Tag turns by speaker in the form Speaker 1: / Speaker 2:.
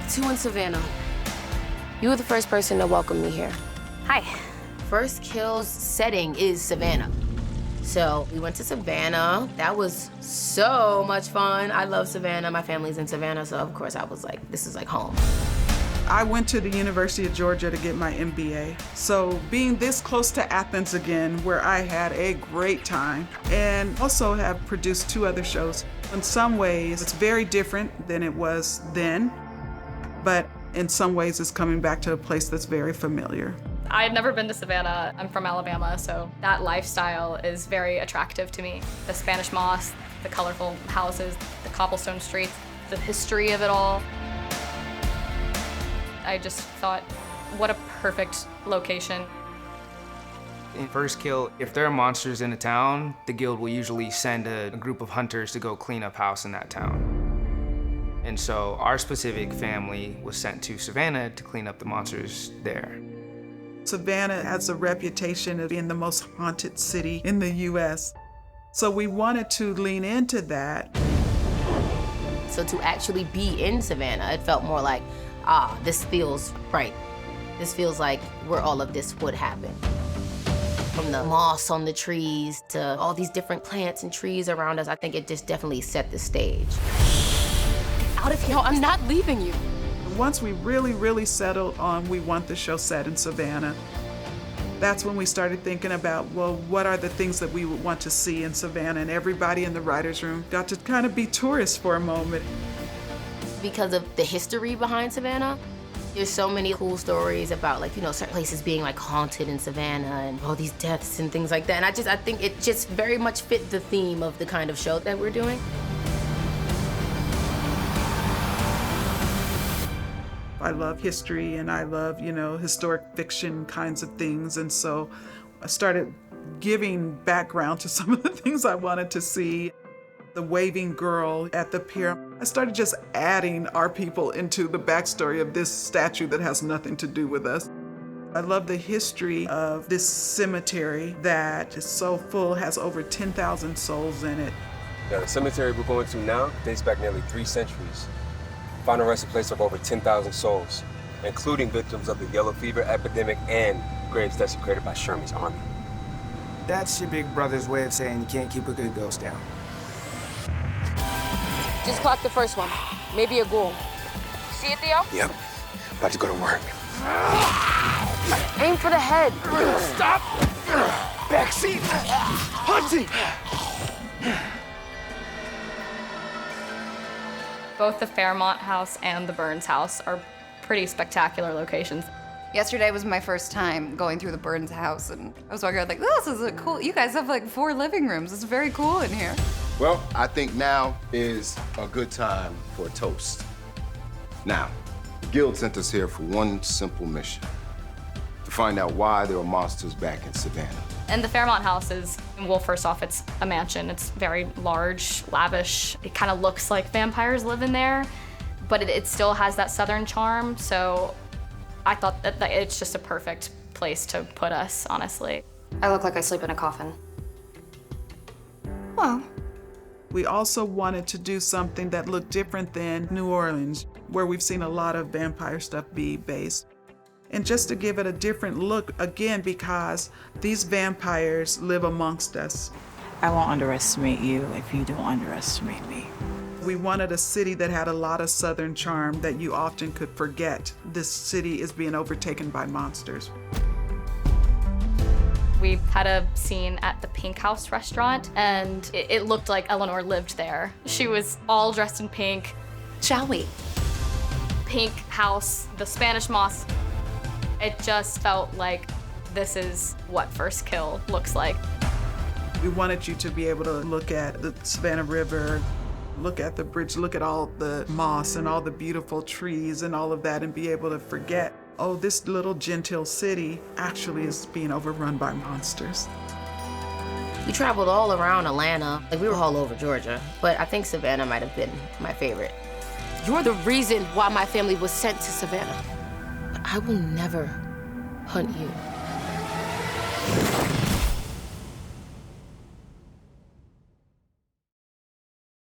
Speaker 1: 2 in Savannah. You were the first person to welcome me here.
Speaker 2: Hi.
Speaker 1: First kill's setting is Savannah. So we went to Savannah. That was so much fun. I love Savannah. My family's in Savannah, so of course I was like, this is like home.
Speaker 3: I went to the University of Georgia to get my MBA. So being this close to Athens again, where I had a great time, and also have produced 2 other shows. In some ways, it's very different than it was then, but in some ways it's coming back to a place that's very familiar.
Speaker 2: I had never been to Savannah. I'm from Alabama, so that lifestyle is very attractive to me. The Spanish moss, the colorful houses, the cobblestone streets, the history of it all. I just thought, what a perfect location.
Speaker 4: In First Kill, if there are monsters in a town, the guild will usually send a group of hunters to go clean up house in that town. And so our specific family was sent to Savannah to clean up the monsters there.
Speaker 3: Savannah has a reputation of being the most haunted city in the US. So we wanted to lean into that.
Speaker 1: So to actually be in Savannah, it felt more like, this feels right. This feels like where all of this would happen. From the moss on the trees to all these different plants and trees around us, I think it just definitely set the stage. Get out of here. No, I'm not leaving you.
Speaker 3: Once we really settled on we want the show set in Savannah, that's when we started thinking about, well, what are the things that we would want to see in Savannah? And everybody in the writer's room got to kind of be tourists for a moment.
Speaker 1: Because of the history behind Savannah, there's so many cool stories about, like, you know, certain places being like haunted in Savannah and all these deaths and things like that. And I think it just very much fit the theme of the kind of show that we're doing.
Speaker 3: I love history and I love, you know, historic fiction kinds of things. And so I started giving background to some of the things I wanted to see. The waving girl at the pier. I started just adding our people into the backstory of this statue that has nothing to do with us. I love the history of this cemetery that is so full, has over 10,000 souls in it.
Speaker 5: Now, the cemetery we're going to now dates back nearly 3 centuries. Final resting place of over 10,000 souls, including victims of the yellow fever epidemic and graves desecrated by Sherman's army.
Speaker 4: That's your big brother's way of saying you can't keep a good ghost down.
Speaker 1: Just clock the first one. Maybe a ghoul. See it, Theo?
Speaker 5: Yep. About to go to work.
Speaker 1: Aim for the head.
Speaker 5: Stop! Backseat! Hunting!
Speaker 2: Both the Fairmont house and the Burns house are pretty spectacular locations.
Speaker 6: Yesterday was my first time going through the Burns house, and I was walking around like, oh, this is a cool, you guys have like 4 living rooms. It's very cool in here.
Speaker 7: Well, I think now is a good time for a toast. Now, the Guild sent us here for one simple mission: to find out why there are monsters back in Savannah.
Speaker 2: And the Fairmont house is, well, first off, it's a mansion. It's very large, lavish. It kind of looks like vampires live in there, but it still has that southern charm. So I thought that it's just a perfect place to put us, honestly.
Speaker 8: I look like I sleep in a coffin.
Speaker 6: Well,
Speaker 3: we also wanted to do something that looked different than New Orleans, where we've seen a lot of vampire stuff be based. And just to give it a different look, again, because these vampires live amongst us.
Speaker 9: I won't underestimate you if you don't underestimate me.
Speaker 3: We wanted a city that had a lot of Southern charm that you often could forget. This city is being overtaken by monsters.
Speaker 2: We had a scene at the Pink House restaurant, and it looked like Eleanor lived there. She was all dressed in pink.
Speaker 1: Shall we?
Speaker 2: Pink house, the Spanish moss. It just felt like this is what First Kill looks like.
Speaker 3: We wanted you to be able to look at the Savannah River, look at the bridge, look at all the moss and all the beautiful trees and all of that, and be able to forget, oh, this little genteel city actually is being overrun by monsters.
Speaker 1: We traveled all around Atlanta. Like, we were all over Georgia, but I think Savannah might have been my favorite. You're the reason why my family was sent to Savannah. I will never hunt you.